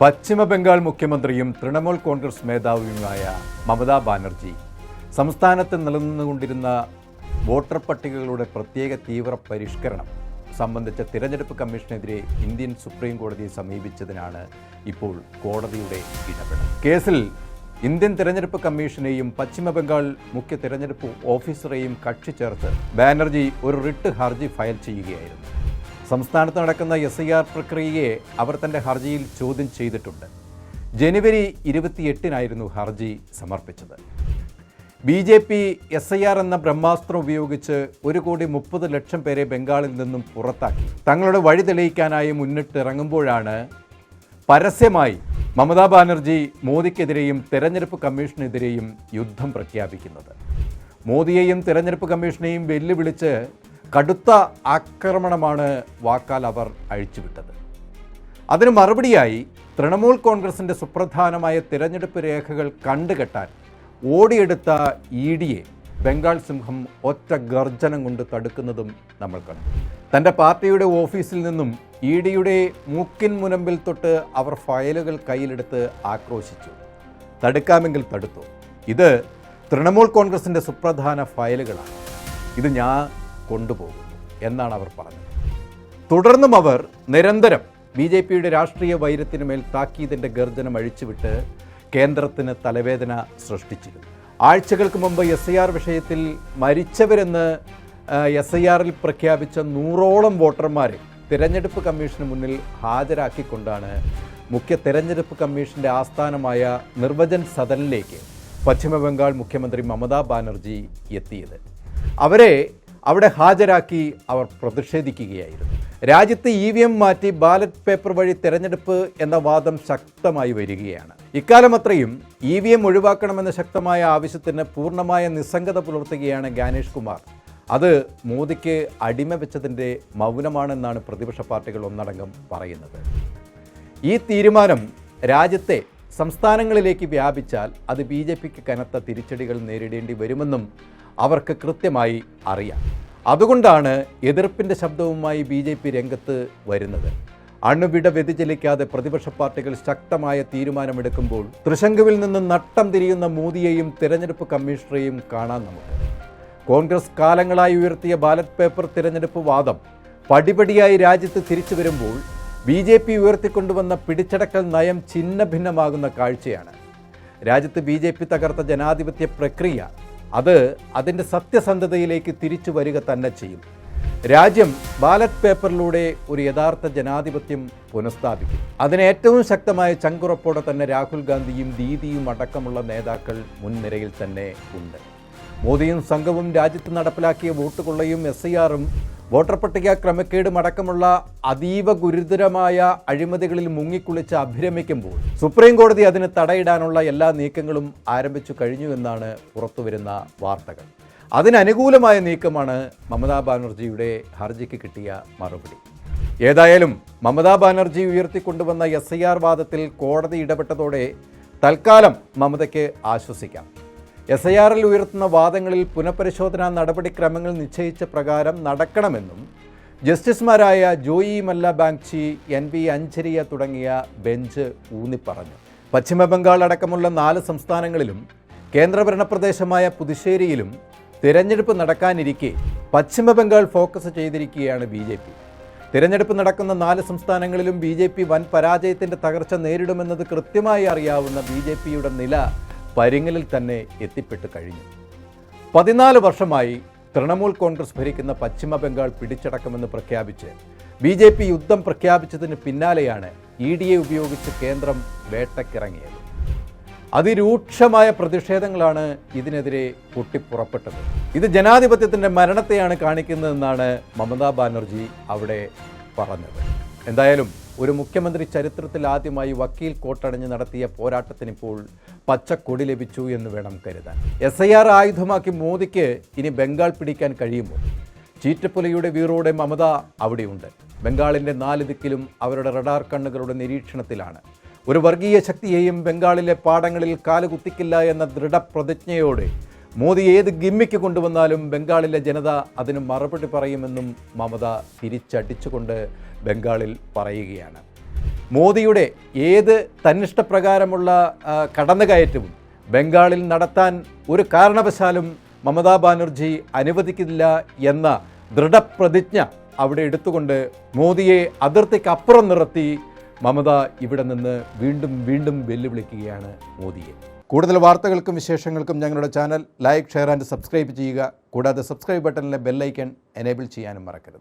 പശ്ചിമ ബംഗാൾ മുഖ്യമന്ത്രിയും തൃണമൂൽ കോൺഗ്രസ് മേധാവിയുമായ മമതാ ബാനർജി സംസ്ഥാനത്ത് നിലനിന്നുകൊണ്ടിരുന്ന വോട്ടർ പട്ടികകളുടെ പ്രത്യേക തീവ്ര പരിഷ്കരണം സംബന്ധിച്ച തിരഞ്ഞെടുപ്പ് കമ്മീഷനെതിരെ ഇന്ത്യൻ സുപ്രീം കോടതിയെ സമീപിച്ചതിനാണ് ഇപ്പോൾ കോടതിയുടെ ഇടപെടൽ. കേസിൽ ഇന്ത്യൻ തിരഞ്ഞെടുപ്പ് കമ്മീഷനെയും പശ്ചിമ ബംഗാൾ മുഖ്യ തിരഞ്ഞെടുപ്പ് ഓഫീസറെയും കക്ഷി ചേർത്ത് ബാനർജി ഒരു റിട്ട് ഹർജി ഫയൽ ചെയ്യുകയായിരുന്നു. സംസ്ഥാനത്ത് നടക്കുന്ന SIR പ്രക്രിയയെ അവർ തൻ്റെ ഹർജിയിൽ ചോദ്യം ചെയ്തിട്ടുണ്ട്. ജനുവരി 28-നായിരുന്നു ഹർജി സമർപ്പിച്ചത്. BJP SIR എന്ന ബ്രഹ്മാസ്ത്രം ഉപയോഗിച്ച് 1,30,00,000 പേരെ ബംഗാളിൽ നിന്നും പുറത്താക്കി തങ്ങളുടെ വഴി തെളിയിക്കാനായി മുന്നിട്ടിറങ്ങുമ്പോഴാണ് പരസ്യമായി മമതാ ബാനർജി മോദിക്കെതിരെയും തെരഞ്ഞെടുപ്പ് കമ്മീഷനെതിരെയും യുദ്ധം പ്രഖ്യാപിക്കുന്നത്. മോദിയെയും തെരഞ്ഞെടുപ്പ് കമ്മീഷനെയും വെല്ലുവിളിച്ച് കടുത്ത ആക്രമണമാണ് വാക്കാൽ അവർ അഴിച്ചുവിട്ടത്. അതിന് മറുപടിയായി തൃണമൂൽ കോൺഗ്രസിൻ്റെ സുപ്രധാനമായ തിരഞ്ഞെടുപ്പ് രേഖകൾ കണ്ടുകെട്ടാൻ ഓടിയെടുത്ത EDയെ ബംഗാൾ സിംഹം ഒറ്റ ഗർജനം കൊണ്ട് തടുക്കുന്നതും നമ്മൾ കണ്ടു. തൻ്റെ പാർട്ടിയുടെ ഓഫീസിൽ നിന്നും EDയുടെ മൂക്കിൻ മുനമ്പിൽ തൊട്ട് അവർ ഫയലുകൾ കയ്യിലെടുത്ത് ആക്രോശിച്ചു. തടുക്കാമെങ്കിൽ തടുത്തു. ഇത് തൃണമൂൽ കോൺഗ്രസിൻ്റെ സുപ്രധാന ഫയലുകളാണ്, ഇത് ഞാൻ കൊണ്ടുപോകുന്നു എന്നാണ് അവർ പറഞ്ഞത്. തുടർന്നും അവർ നിരന്തരം BJPയുടെ രാഷ്ട്രീയ വൈരത്തിനുമേൽ താക്കീതിൻ്റെ ഗർജനം അഴിച്ചുവിട്ട് കേന്ദ്രത്തിന് തലവേദന സൃഷ്ടിച്ചിരുന്നു. ആഴ്ചകൾക്ക് മുമ്പ് SIR വിഷയത്തിൽ മരിച്ചവരെന്ന് SIRൽ പ്രഖ്യാപിച്ച 100ഓളം വോട്ടർമാരെ തിരഞ്ഞെടുപ്പ് കമ്മീഷന് മുന്നിൽ ഹാജരാക്കിക്കൊണ്ടാണ് മുഖ്യ തിരഞ്ഞെടുപ്പ് കമ്മീഷൻ്റെ ആസ്ഥാനമായ നിർവചൻ സദനിലേക്ക് പശ്ചിമ ബംഗാൾ മുഖ്യമന്ത്രി മമതാ ബാനർജി എത്തിയത്. അവരെ അവിടെ ഹാജരാക്കി അവർ പ്രതിഷേധിക്കുകയായിരുന്നു. രാജ്യത്ത് EVM മാറ്റി ബാലറ്റ് പേപ്പർ വഴി തെരഞ്ഞെടുപ്പ് എന്ന വാദം ശക്തമായി വരികയാണ്. ഇക്കാലം അത്രയും EVM ഒഴിവാക്കണമെന്ന ശക്തമായ ആവശ്യത്തിന് പൂർണ്ണമായ നിസ്സംഗത പുലർത്തുകയാണ് ഗാനേഷ് കുമാർ. അത് മോദിക്ക് അടിമ വെച്ചതിൻ്റെ മൗനമാണെന്നാണ് പ്രതിപക്ഷ പാർട്ടികൾ ഒന്നടങ്കം പറയുന്നത്. ഈ തീരുമാനം രാജ്യത്തെ സംസ്ഥാനങ്ങളിലേക്ക് വ്യാപിച്ചാൽ അത് BJPക്ക് കനത്ത തിരിച്ചടികൾ നേരിടേണ്ടി വരുമെന്നും അവർക്ക് കൃത്യമായി അറിയാം. അതുകൊണ്ടാണ് എതിർപ്പിൻ്റെ ശബ്ദവുമായി BJP രംഗത്ത് വരുന്നത്. അണുവിട വ്യതിചലിക്കാതെ പ്രതിപക്ഷ പാർട്ടികൾ ശക്തമായ തീരുമാനമെടുക്കുമ്പോൾ തൃശങ്കുവിൽ നിന്ന് നട്ടം തിരിയുന്ന മോദിയെയും തിരഞ്ഞെടുപ്പ് കമ്മീഷണറെയും കാണാൻ നമുക്ക്. കോൺഗ്രസ് കാലങ്ങളായി ഉയർത്തിയ ബാലറ്റ് പേപ്പർ തിരഞ്ഞെടുപ്പ് വാദം പടിപടിയായി രാജ്യത്ത് തിരിച്ചു വരുമ്പോൾ BJP ഉയർത്തിക്കൊണ്ടുവന്ന പിടിച്ചടക്കൽ നയം ഛിന്ന ഭിന്നമാകുന്ന കാഴ്ചയാണ്. രാജ്യത്ത് BJP തകർത്ത ജനാധിപത്യ പ്രക്രിയ അത് അതിൻ്റെ സത്യസന്ധതയിലേക്ക് തിരിച്ചു വരിക തന്നെ ചെയ്യും. രാജ്യം ബാലറ്റ് പേപ്പറിലൂടെ ഒരു യഥാർത്ഥ ജനാധിപത്യം പുനഃസ്ഥാപിക്കും. അതിന് ഏറ്റവും ശക്തമായ ചങ്കുറപ്പോടെ തന്നെ രാഹുൽ ഗാന്ധിയും ദീദിയും അടക്കമുള്ള നേതാക്കൾ മുൻനിരയിൽ തന്നെ ഉണ്ട്. മോദിയും സംഘവും രാജ്യത്ത് നടപ്പിലാക്കിയ വോട്ട് കൊള്ളയും SIRഉം വോട്ടർ പട്ടിക ക്രമക്കേടും അടക്കമുള്ള അതീവ ഗുരുതരമായ അഴിമതികളിൽ മുങ്ങിക്കുളിച്ച് അഭിരമിക്കുമ്പോൾ സുപ്രീം കോടതി അതിന് തടയിടാനുള്ള എല്ലാ നീക്കങ്ങളും ആരംഭിച്ചു കഴിഞ്ഞു എന്നാണ് പുറത്തുവരുന്ന വാർത്തകൾ. അതിനനുകൂലമായ നീക്കമാണ് മമതാ ബാനർജിയുടെ ഹർജിക്ക് കിട്ടിയ മറുപടി. ഏതായാലും മമതാ ബാനർജി ഉയർത്തിക്കൊണ്ടുവന്ന SIR വാദത്തിൽ കോടതി ഇടപെട്ടതോടെ തൽക്കാലം മമതയ്ക്ക് ആശ്വസിക്കാം. SIRൽ ഉയർത്തുന്ന വാദങ്ങളിൽ പുനഃപരിശോധനാ നടപടിക്രമങ്ങൾ നിശ്ചയിച്ച പ്രകാരം നടക്കണമെന്നും ജസ്റ്റിസുമാരായ ജോയി മല്ല ബാങ്ചി, NV അഞ്ചരിയ തുടങ്ങിയ ബെഞ്ച് ഊന്നിപ്പറഞ്ഞു. പശ്ചിമ ബംഗാൾ അടക്കമുള്ള 4 സംസ്ഥാനങ്ങളിലും കേന്ദ്രഭരണ പ്രദേശമായ പുതുച്ചേരിയിലും തിരഞ്ഞെടുപ്പ് നടക്കാനിരിക്കെ പശ്ചിമ ബംഗാൾ ഫോക്കസ് ചെയ്തിരിക്കുകയാണ് BJP. തിരഞ്ഞെടുപ്പ് നടക്കുന്ന 4 സംസ്ഥാനങ്ങളിലും BJP വൻ പരാജയത്തിൻ്റെ തകർച്ച നേരിടുമെന്നത് കൃത്യമായി അറിയാവുന്ന BJPയുടെ നില പരിങ്ങലിൽ തന്നെ എത്തിപ്പെട്ട് കഴിഞ്ഞു. 14 വർഷമായി തൃണമൂൽ കോൺഗ്രസ് ഭരിക്കുന്ന പശ്ചിമ ബംഗാൾ പിടിച്ചടക്കുമെന്ന് പ്രഖ്യാപിച്ച് BJP യുദ്ധം പ്രഖ്യാപിച്ചതിന് പിന്നാലെയാണ് EDയെ ഉപയോഗിച്ച് കേന്ദ്രം വേട്ടക്കിറങ്ങിയത്. അതിരൂക്ഷമായ പ്രതിഷേധങ്ങളാണ് ഇതിനെതിരെ പൊട്ടിപ്പുറപ്പെട്ടത്. ഇത് ജനാധിപത്യത്തിൻ്റെ മരണത്തെയാണ് കാണിക്കുന്നതെന്നാണ് മമതാ ബാനർജി അവിടെ പറഞ്ഞത്. എന്തായാലും ഒരു മുഖ്യമന്ത്രി ചരിത്രത്തിൽ ആദ്യമായി വക്കീൽ കോട്ടണിഞ്ഞ് നടത്തിയ പോരാട്ടത്തിനിപ്പോൾ പച്ചക്കൊടി ലഭിച്ചു എന്ന് വേണം കരുതാൻ. SIR ആയുധമാക്കി മോദിക്ക് ഇനി ബംഗാൾ പിടിക്കാൻ കഴിയുമോ? ചീറ്റപ്പുലിയുടെ വീറോടെ മമത അവിടെയുണ്ട്. ബംഗാളിൻ്റെ 4 ദിക്കിലും അവരുടെ റഡാർ കണ്ണുകളുടെ നിരീക്ഷണത്തിലാണ്. ഒരു വർഗീയ ശക്തിയെയും ബംഗാളിലെ പാടങ്ങളിൽ കാലുകുത്തിക്കില്ല എന്ന ദൃഢപ്രതിജ്ഞയോടെ മോദി ഏത് ഗിമ്മിക്ക് കൊണ്ടുവന്നാലും ബംഗാളിലെ ജനത അതിന് മറുപടി പറയുമെന്നും മമത തിരിച്ചടിച്ചുകൊണ്ട് ബംഗാളിൽ പറയുകയാണ്. മോദിയുടെ ഏത് തന്നിഷ്ടപ്രകാരമുള്ള കടന്നുകയറ്റവും ബംഗാളിൽ നടത്താൻ ഒരു കാരണവശാലും മമതാ ബാനർജി അനുവദിക്കില്ല എന്ന ദൃഢപ്രതിജ്ഞ അവിടെ എടുത്തുകൊണ്ട് മോദിയെ അതിർത്തിക്കപ്പുറം നിർത്തി മമത ഇവിടെ നിന്ന് വീണ്ടും വീണ്ടും വെല്ലുവിളിക്കുകയാണ് മോദിയെ. കൂടുതൽ വാർത്തകൾക്കും വിശേഷങ്ങൾക്കും ഞങ്ങളുടെ channel like, share and subscribe ചെയ്യുക. കൂടാതെ സബ്സ്ക്രൈബ് ബട്ടണിലെ ബെല്ലൈക്കൺ എനേബിൾ ചെയ്യാനും മറക്കരുത്.